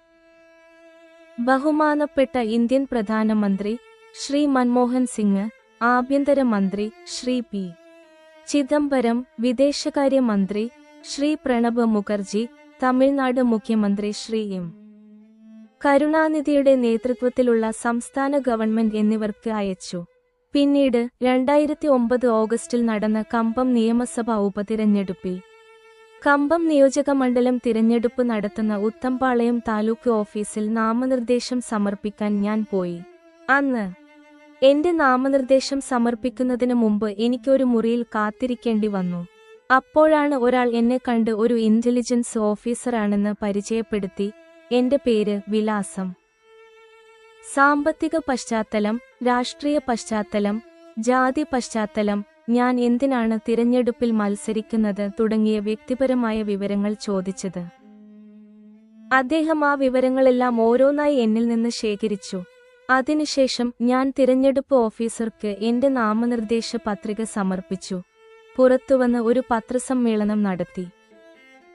ബഹുമാനപ്പെട്ട ഇന്ത്യൻ പ്രധാനമന്ത്രി ശ്രീ മൻമോഹൻ സിംഗ്, ആഭ്യന്തരമന്ത്രി ശ്രീ P. ചിദംബരം, വിദേശകാര്യമന്ത്രി ശ്രീ പ്രണബ് മുഖർജി, തമിഴ്നാട് മുഖ്യമന്ത്രി ശ്രീ M. കരുണാനിധിയുടെ നേതൃത്വത്തിലുള്ള സംസ്ഥാന ഗവൺമെന്റ് എന്നിവർക്ക് അയച്ചു. പിന്നീട് 2009 ഓഗസ്റ്റിൽ നടന്ന കമ്പം നിയമസഭാ ഉപതിരഞ്ഞെടുപ്പിൽ കമ്പം നിയോജകമണ്ഡലം തിരഞ്ഞെടുപ്പ് നടത്തുന്ന ഉത്തംപാളയം താലൂക്ക് ഓഫീസിൽ നാമനിർദ്ദേശം സമർപ്പിക്കാൻ ഞാൻ പോയി. അന്ന് എന്റെ നാമനിർദ്ദേശം സമർപ്പിക്കുന്നതിന് മുമ്പ് എനിക്കൊരു മുറിയിൽ കാത്തിരിക്കേണ്ടി വന്നു. അപ്പോഴാണ് ഒരാൾ എന്നെ കണ്ട് ഒരു ഇന്റലിജൻസ് ഓഫീസറാണെന്ന് പരിചയപ്പെടുത്തി. എന്റെ പേര്, വിലാസം, സാമ്പത്തിക പശ്ചാത്തലം, രാഷ്ട്രീയ പശ്ചാത്തലം, ജാതി പശ്ചാത്തലം, ഞാൻ എന്തിനാണ് തിരഞ്ഞെടുപ്പിൽ മത്സരിക്കുന്നത് തുടങ്ങിയ വ്യക്തിപരമായ വിവരങ്ങൾ ചോദിച്ചത്. അദ്ദേഹം ആ വിവരങ്ങളെല്ലാം ഓരോന്നായി എന്നിൽ നിന്ന് ശേഖരിച്ചു. അതിനുശേഷം ഞാൻ തിരഞ്ഞെടുപ്പ് ഓഫീസർക്ക് എന്റെ നാമനിർദ്ദേശ പത്രിക സമർപ്പിച്ചു. പുറത്തുവന്ന് ഒരു പത്രസമ്മേളനം നടത്തി.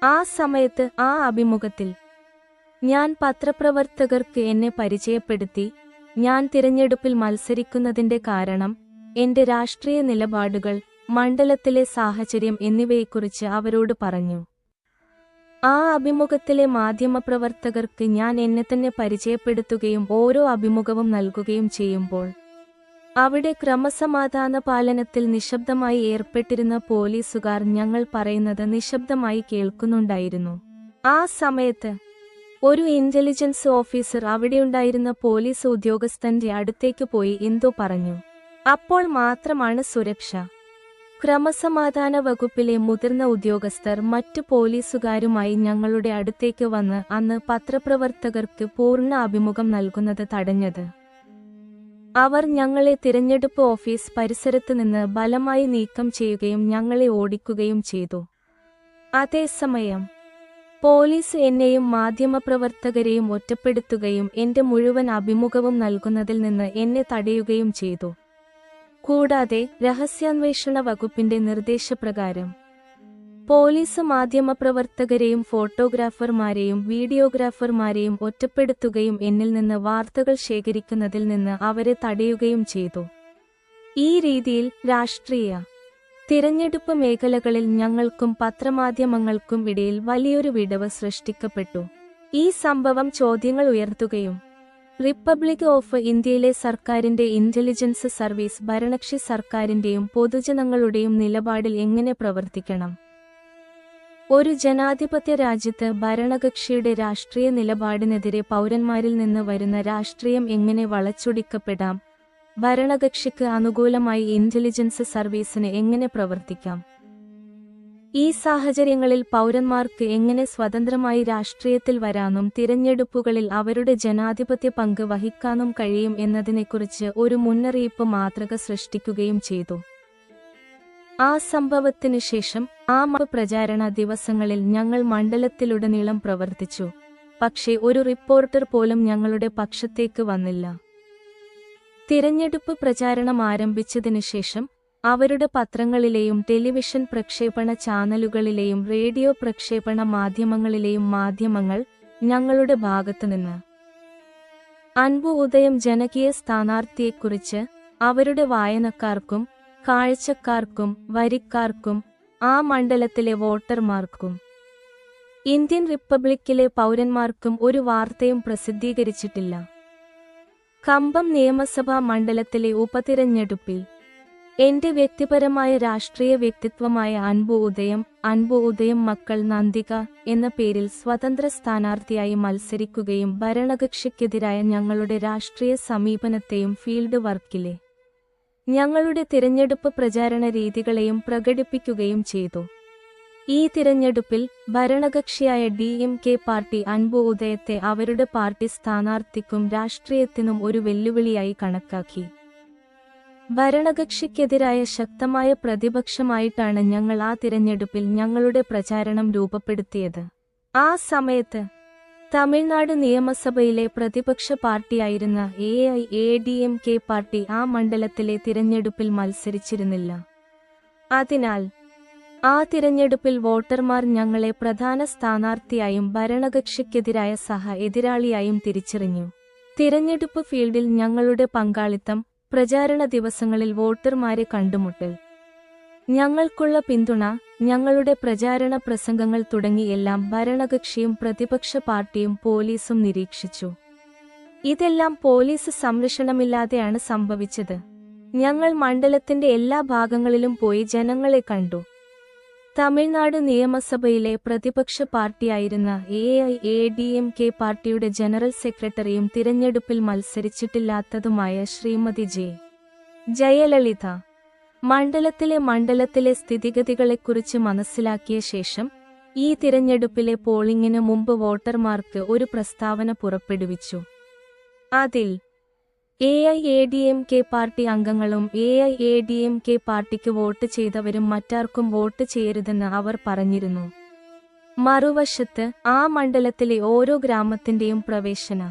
ആ സമയത്ത് ആ അഭിമുഖത്തിൽ ഞാൻ പത്രപ്രവർത്തകർക്ക് എന്നെ പരിചയപ്പെടുത്തി. ഞാൻ തിരഞ്ഞെടുപ്പിൽ മത്സരിക്കുന്നതിന്റെ കാരണം, എന്റെ രാഷ്ട്രീയ നിലപാടുകൾ, മണ്ഡലത്തിലെ സാഹചര്യം എന്നിവയെക്കുറിച്ച് അവരോട് പറഞ്ഞു. ആ അഭിമുഖത്തിലെ മാധ്യമപ്രവർത്തകർക്ക് ഞാൻ എന്നെ തന്നെ പരിചയപ്പെടുത്തുകയും ഓരോ അഭിമുഖവും നൽകുകയും ചെയ്യുമ്പോൾ അവിടെ ക്രമസമാധാന പാലനത്തിൽ നിശബ്ദമായി ഏർപ്പെട്ടിരുന്ന പോലീസുകാർ ഞങ്ങൾ പറയുന്നത് നിശബ്ദമായി കേൾക്കുന്നുണ്ടായിരുന്നു. ആ സമയത്ത് ഒരു ഇന്റലിജൻസ് ഓഫീസർ അവിടെയുണ്ടായിരുന്ന പോലീസ് ഉദ്യോഗസ്ഥന്റെ അടുത്തേക്ക് പോയി എന്തോ പറഞ്ഞു. അപ്പോൾ മാത്രമാണ് സുരക്ഷ. ക്രമസമാധാന വകുപ്പിലെ മുതിർന്ന ഉദ്യോഗസ്ഥർ മറ്റു പോലീസുകാരുമായി ഞങ്ങളുടെ അടുത്തേക്ക് വന്ന് അന്ന് പത്രപ്രവർത്തകർക്ക് പൂർണ്ണ അഭിമുഖം നൽകുന്നത് തടഞ്ഞത്. അവർ ഞങ്ങളെ തിരഞ്ഞെടുപ്പ് ഓഫീസ് പരിസരത്ത് നിന്ന് ബലമായി നീക്കം ചെയ്യുകയും ഞങ്ങളെ ഓടിക്കുകയും ചെയ്തു. അതേസമയം പോലീസ് എന്നെയും മാധ്യമപ്രവർത്തകരെയും ഒറ്റപ്പെടുത്തുകയും എന്റെ മുഴുവൻ അഭിമുഖവും നൽകുന്നതിൽ നിന്ന് എന്നെ തടയുകയും ചെയ്തു. കൂടാതെ രഹസ്യാന്വേഷണ വകുപ്പിന്റെ നിർദ്ദേശപ്രകാരം പോലീസ് മാധ്യമപ്രവർത്തകരെയും ഫോട്ടോഗ്രാഫർമാരെയും വീഡിയോഗ്രാഫർമാരെയും ഒറ്റപ്പെടുത്തുകയും എന്നിൽ നിന്ന് വാർത്തകൾ ശേഖരിക്കുന്നതിൽ നിന്ന് അവരെ തടയുകയും ചെയ്തു. ഈ രീതിയിൽ രാഷ്ട്രീയ തിരഞ്ഞെടുപ്പ് മേഖലകളിൽ ഞങ്ങൾക്കും പത്രമാധ്യമങ്ങൾക്കും ഇടയിൽ വലിയൊരു വിടവ് സൃഷ്ടിക്കപ്പെട്ടു. ഈ സംഭവം ചോദ്യങ്ങൾ ഉയർത്തുകയും റിപ്പബ്ലിക് ഓഫ് ഇന്ത്യയിലെ സർക്കാരിന്റെ ഇന്റലിജൻസ് സർവീസ് ഭരണകക്ഷി സർക്കാരിന്റെയും പൊതുജനങ്ങളുടെയും നിലപാടിൽ എങ്ങനെ പ്രവർത്തിക്കണം, ഒരു ജനാധിപത്യ രാജ്യത്ത് ഭരണകക്ഷിയുടെ രാഷ്ട്രീയ നിലപാടിനെതിരെ പൗരന്മാരിൽ നിന്ന് വരുന്ന രാഷ്ട്രീയം എങ്ങനെ വളച്ചൊടിക്കപ്പെടാം, ഭരണകക്ഷിക്ക് അനുകൂലമായി ഇന്റലിജൻസ് സർവീസിന് എങ്ങനെ പ്രവർത്തിക്കാം, ഈ സാഹചര്യങ്ങളിൽ പൗരന്മാർക്ക് എങ്ങനെ സ്വതന്ത്രമായി രാഷ്ട്രീയത്തിൽ വരാനും തിരഞ്ഞെടുപ്പുകളിൽ അവരുടെ ജനാധിപത്യ പങ്ക് വഹിക്കാനും കഴിയും എന്നതിനെക്കുറിച്ച് ഒരു മുന്നറിയിപ്പ് മാതൃക സൃഷ്ടിക്കുകയും ചെയ്തു. ആ സംഭവത്തിനു ശേഷം പ്രചാരണ ദിവസങ്ങളിൽ ഞങ്ങൾ മണ്ഡലത്തിലുടനീളം പ്രവർത്തിച്ചു. പക്ഷേ ഒരു റിപ്പോർട്ടർ പോലും ഞങ്ങളുടെ പക്ഷത്തേക്ക് വന്നില്ല. തിരഞ്ഞെടുപ്പ് പ്രചാരണം ആരംഭിച്ചതിനു ശേഷം അവരുടെ പത്രങ്ങളിലെയും ടെലിവിഷൻ പ്രക്ഷേപണ ചാനലുകളിലെയും റേഡിയോ പ്രക്ഷേപണ മാധ്യമങ്ങളിലെയും മാധ്യമങ്ങൾ ഞങ്ങളുടെ ഭാഗത്തുനിന്ന് അൻപു ഉദയം ജനകീയ സ്ഥാനാർത്ഥിയെക്കുറിച്ച് അവരുടെ വായനക്കാർക്കും കാഴ്ചക്കാർക്കും വരിക്കാർക്കും ആ മണ്ഡലത്തിലെ വോട്ടർമാർക്കും ഇന്ത്യൻ റിപ്പബ്ലിക്കിലെ പൗരന്മാർക്കും ഒരു വാർത്തയും പ്രസിദ്ധീകരിച്ചിട്ടില്ല. കമ്പം നിയമസഭാ മണ്ഡലത്തിലെ ഉപതിരഞ്ഞെടുപ്പിൽ എന്റെ വ്യക്തിപരമായ രാഷ്ട്രീയ വ്യക്തിത്വമായ അൻപു ഉദയം മക്കൾ നന്ദിക എന്ന പേരിൽ സ്വതന്ത്ര സ്ഥാനാർത്ഥിയായി മത്സരിക്കുകയും ഭരണകക്ഷിക്കെതിരായ ഞങ്ങളുടെ രാഷ്ട്രീയ സമീപനത്തെയും ഫീൽഡ് വർക്കിലെ ഞങ്ങളുടെ തിരഞ്ഞെടുപ്പ് പ്രചാരണ രീതികളെയും പ്രകടിപ്പിക്കുകയും ചെയ്തു. ഈ തിരഞ്ഞെടുപ്പിൽ ഭരണകക്ഷിയായ DMK പാർട്ടി അൻപു ഉദയത്തെ അവരുടെ പാർട്ടി സ്ഥാനാർത്ഥിക്കും രാഷ്ട്രീയത്തിനും ഒരു വെല്ലുവിളിയായി കണക്കാക്കി. ഭരണകക്ഷിക്കെതിരായ ശക്തമായ പ്രതിപക്ഷമായിട്ടാണ് ഞങ്ങൾ ആ തിരഞ്ഞെടുപ്പിൽ ഞങ്ങളുടെ പ്രചാരണം രൂപപ്പെടുത്തിയത്. ആ സമയത്ത് തമിഴ്നാട് നിയമസഭയിലെ പ്രതിപക്ഷ പാർട്ടിയായിരുന്ന AIADMK പാർട്ടി ആ മണ്ഡലത്തിലെ തിരഞ്ഞെടുപ്പിൽ മത്സരിച്ചിരുന്നില്ല. അതിനാൽ ആ തിരഞ്ഞെടുപ്പിൽ വോട്ടർമാർ ഞങ്ങളെ പ്രധാന സ്ഥാനാർത്ഥിയായും ഭരണകക്ഷിക്കെതിരായ എതിരാളിയായും തിരിച്ചറിഞ്ഞു. തിരഞ്ഞെടുപ്പ് ഫീൽഡിൽ ഞങ്ങളുടെ പങ്കാളിത്തം, പ്രചാരണ ദിവസങ്ങളിൽ വോട്ടർമാരെ കണ്ടുമുട്ടൽ, ഞങ്ങൾക്കുള്ള പിന്തുണ, ഞങ്ങളുടെ പ്രചാരണ പ്രസംഗങ്ങൾ തുടങ്ങി എല്ലാം ഭരണകക്ഷിയും പ്രതിപക്ഷ പാർട്ടിയും പോലീസും നിരീക്ഷിച്ചു. ഇതെല്ലാം പോലീസ് സംരക്ഷണമില്ലാതെയാണ് സംഭവിച്ചത്. ഞങ്ങൾ മണ്ഡലത്തിന്റെ എല്ലാ ഭാഗങ്ങളിലും പോയി ജനങ്ങളെ കണ്ടു. തമിഴ്നാട് നിയമസഭയിലെ പ്രതിപക്ഷ പാർട്ടിയായിരുന്ന AIADMK പാർട്ടിയുടെ ജനറൽ സെക്രട്ടറിയും തിരഞ്ഞെടുപ്പിൽ മത്സരിച്ചിട്ടില്ലാത്തതുമായ ശ്രീമതി ജയലളിത മണ്ഡലത്തിലെ സ്ഥിതിഗതികളെക്കുറിച്ച് മനസ്സിലാക്കിയ ശേഷം ഈ തിരഞ്ഞെടുപ്പിലെ പോളിംഗിന് മുമ്പ് വോട്ടർമാർക്ക് ഒരു പ്രസ്താവന പുറപ്പെടുവിച്ചു. അതിൽ AIADMK പാർട്ടി അംഗങ്ങളും AIADMK പാർട്ടിക്ക് വോട്ട് ചെയ്തവരും മറ്റാർക്കും വോട്ട് ചെയ്യരുതെന്ന് അവർ പറഞ്ഞിരുന്നു. മറുവശത്ത് ആ മണ്ഡലത്തിലെ ഓരോ ഗ്രാമത്തിന്റെയും പ്രവേശന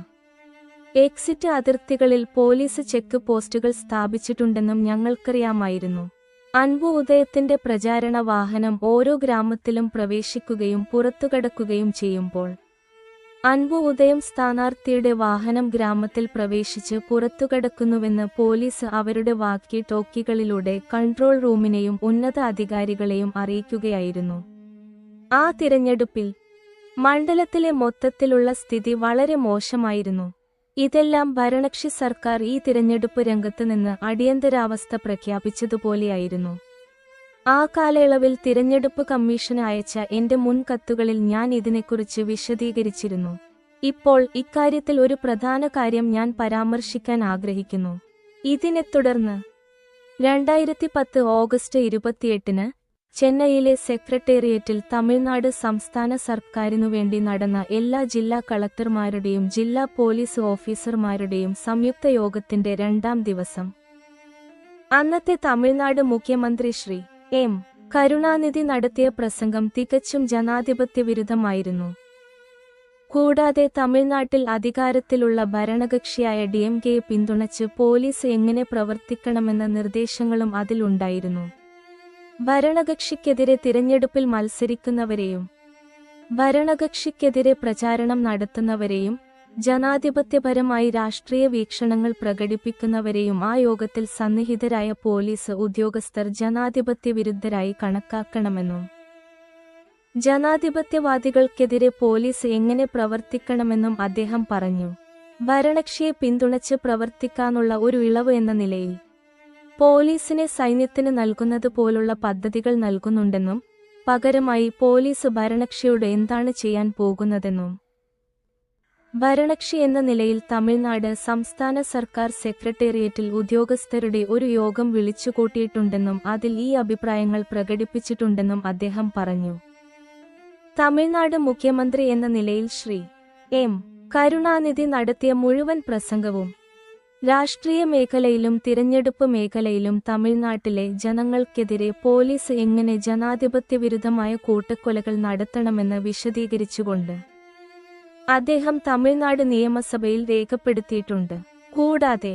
എക്സിറ്റ് അതിർത്തികളിൽ പോലീസ് ചെക്ക് പോസ്റ്റുകൾ സ്ഥാപിച്ചിട്ടുണ്ടെന്നും ഞങ്ങൾക്കറിയാമായിരുന്നു. അൻപു ഉദയത്തിന്റെ പ്രചാരണ വാഹനം ഓരോ ഗ്രാമത്തിലും പ്രവേശിക്കുകയും പുറത്തുകടക്കുകയും ചെയ്യുമ്പോൾ അൻപു ഉദയം സ്ഥാനാർത്ഥിയുടെ വാഹനം ഗ്രാമത്തിൽ പ്രവേശിച്ച് പുറത്തുകടക്കുന്നുവെന്ന് പോലീസ് അവരുടെ വാക്കി ടോക്കികളിലൂടെ കൺട്രോൾ റൂമിനെയും ഉന്നത അധികാരികളെയും അറിയിക്കുകയായിരുന്നു. ആ തിരഞ്ഞെടുപ്പിൽ മണ്ഡലത്തിലെ മൊത്തത്തിലുള്ള സ്ഥിതി വളരെ മോശമായിരുന്നു. ഇതെല്ലാം ഭരണകക്ഷി സർക്കാർ ഈ തിരഞ്ഞെടുപ്പ് രംഗത്ത് നിന്ന് അടിയന്തരാവസ്ഥ പ്രഖ്യാപിച്ചതുപോലെയായിരുന്നു. ആ കാലയളവിൽ തിരഞ്ഞെടുപ്പ് കമ്മീഷന് അയച്ച എന്റെ മുൻ കത്തുകളിൽ ഞാൻ ഇതിനെക്കുറിച്ച് വിശദീകരിച്ചിരുന്നു. ഇപ്പോൾ ഇക്കാര്യത്തിൽ ഒരു പ്രധാന കാര്യം ഞാൻ പരാമർശിക്കാൻ ആഗ്രഹിക്കുന്നു. ഇതിനെ തുടർന്ന് 2010 ഓഗസ്റ്റ് 28-ന് ചെന്നൈയിലെ സെക്രട്ടേറിയറ്റിൽ തമിഴ്നാട് സംസ്ഥാന സർക്കാരിനുവേണ്ടി നടന്ന എല്ലാ ജില്ലാ കളക്ടർമാരുടെയും ജില്ലാ പോലീസ് ഓഫീസർമാരുടെയും സംയുക്ത യോഗത്തിന്റെ 2ാം ദിവസം അന്നത്തെ തമിഴ്നാട് മുഖ്യമന്ത്രി ശ്രീ എം. കരുണാനിധി നടത്തിയ പ്രസംഗം തികച്ചും ജനാധിപത്യവിരുദ്ധമായിരുന്നു. കൂടാതെ തമിഴ്നാട്ടിൽ അധികാരത്തിലുള്ള ഭരണകക്ഷിയായ DMKയെ പിന്തുണച്ച് പോലീസ് എങ്ങനെ പ്രവർത്തിക്കണമെന്ന നിർദ്ദേശങ്ങളും അതിലുണ്ടായിരുന്നു. ഭരണകക്ഷിക്കെതിരെ തിരഞ്ഞെടുപ്പിൽ മത്സരിക്കുന്നവരെയും ഭരണകക്ഷിക്കെതിരെ പ്രചാരണം നടത്തുന്നവരെയും ജനാധിപത്യപരമായി രാഷ്ട്രീയ വീക്ഷണങ്ങൾ പ്രകടിപ്പിക്കുന്നവരെയും ആ യോഗത്തിൽ സന്നിഹിതരായ പോലീസ് ഉദ്യോഗസ്ഥർ ജനാധിപത്യവിരുദ്ധരായി കണക്കാക്കണമെന്നും ജനാധിപത്യവാദികൾക്കെതിരെ പോലീസ് എങ്ങനെ പ്രവർത്തിക്കണമെന്നും അദ്ദേഹം പറഞ്ഞു. ഭരണകക്ഷിയെ പിന്തുണച്ച് പ്രവർത്തിക്കാനുള്ള ഒരു ഇളവ് എന്ന നിലയിൽ പോലീസിനെ സൈന്യത്തിന് നൽകുന്നത് പോലുള്ള പദ്ധതികൾ നൽകുന്നുണ്ടെന്നും പകരമായി പോലീസ് ഭരണകക്ഷിയോട് എന്താണ് ചെയ്യാൻ പോകുന്നതെന്നും ഭരണകക്ഷി എന്ന നിലയിൽ തമിഴ്നാട് സംസ്ഥാന സർക്കാർ സെക്രട്ടേറിയറ്റിൽ ഉദ്യോഗസ്ഥരുടെ ഒരു യോഗം വിളിച്ചുകൂട്ടിയിട്ടുണ്ടെന്നും അതിൽ ഈ അഭിപ്രായങ്ങൾ പ്രകടിപ്പിച്ചിട്ടുണ്ടെന്നും അദ്ദേഹം പറഞ്ഞു. തമിഴ്നാട് മുഖ്യമന്ത്രി എന്ന നിലയിൽ ശ്രീ എം. കരുണാനിധി നടത്തിയ മുഴുവൻ പ്രസംഗവും രാഷ്ട്രീയ മേഖലയിലും തിരഞ്ഞെടുപ്പ് മേഖലയിലും തമിഴ്നാട്ടിലെ ജനങ്ങൾക്കെതിരെ പോലീസ് എങ്ങനെ ജനാധിപത്യവിരുദ്ധമായ കൂട്ടക്കൊലകൾ നടത്തണമെന്ന് വിശദീകരിച്ചുകൊണ്ട് അദ്ദേഹം തമിഴ്നാട് നിയമസഭയിൽ രേഖപ്പെടുത്തിയിട്ടുണ്ട്. കൂടാതെ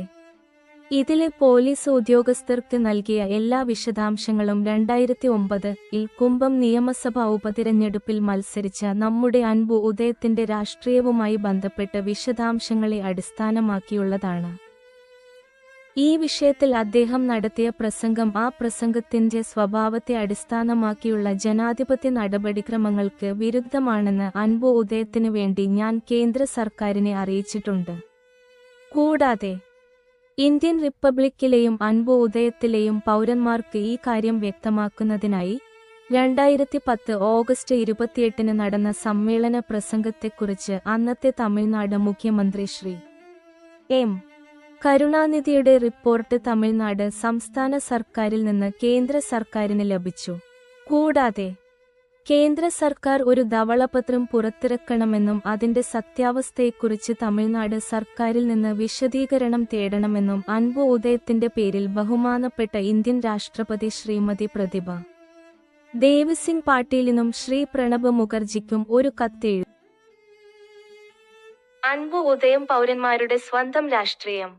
ഇതിലെ പോലീസ് ഉദ്യോഗസ്ഥർക്ക് നൽകിയ എല്ലാ വിശദാംശങ്ങളും 2009-ൽ കുമ്പം നിയമസഭാ ഉപതിരഞ്ഞെടുപ്പിൽ മത്സരിച്ച നമ്മുടെ അൻപു ഉദയത്തിന്റെ രാഷ്ട്രീയവുമായി ബന്ധപ്പെട്ട വിശദാംശങ്ങളെ അടിസ്ഥാനമാക്കിയുള്ളതാണ്. ഈ വിഷയത്തിൽ അദ്ദേഹം നടത്തിയ പ്രസംഗം ആ പ്രസംഗത്തിന്റെ സ്വഭാവത്തെ അടിസ്ഥാനമാക്കിയുള്ള ജനാധിപത്യ നടപടിക്രമങ്ങൾക്ക് വിരുദ്ധമാണെന്ന് അൻപു ഉദയത്തിനു വേണ്ടി ഞാൻ കേന്ദ്ര സർക്കാരിനെ അറിയിച്ചിട്ടുണ്ട്. കൂടാതെ ഇന്ത്യൻ റിപ്പബ്ലിക്കിലെയും അൻപു ഉദയത്തിലെയും പൗരന്മാർക്ക് ഈ കാര്യം വ്യക്തമാക്കുന്നതിനായി 2010 ഓഗസ്റ്റ് 28 നടന്ന സമ്മേളന പ്രസംഗത്തെക്കുറിച്ച് അന്നത്തെ തമിഴ്നാട് മുഖ്യമന്ത്രി ശ്രീ എം. കരുണാനിധിയുടെ റിപ്പോർട്ട് തമിഴ്നാട് സംസ്ഥാന സർക്കാരിൽ നിന്ന് കേന്ദ്ര സർക്കാരിന് ലഭിച്ചു. കൂടാതെ കേന്ദ്ര സർക്കാർ ഒരു ധവളപത്രം പുറത്തിറക്കണമെന്നും അതിന്റെ സത്യാവസ്ഥയെക്കുറിച്ച് തമിഴ്നാട് സർക്കാരിൽ നിന്ന് വിശദീകരണം തേടണമെന്നും അൻപു ഉദയത്തിന്റെ പേരിൽ ബഹുമാനപ്പെട്ട ഇന്ത്യൻ രാഷ്ട്രപതി ശ്രീമതി പ്രതിഭ ദേവിസിംഗ് പാട്ടീലിനും ശ്രീ പ്രണബ് മുഖർജിക്കും ഒരു കത്തെഴുതി. അൻപു ഉദയം പൗരന്മാരുടെ സ്വന്തം രാഷ്ട്രീയം.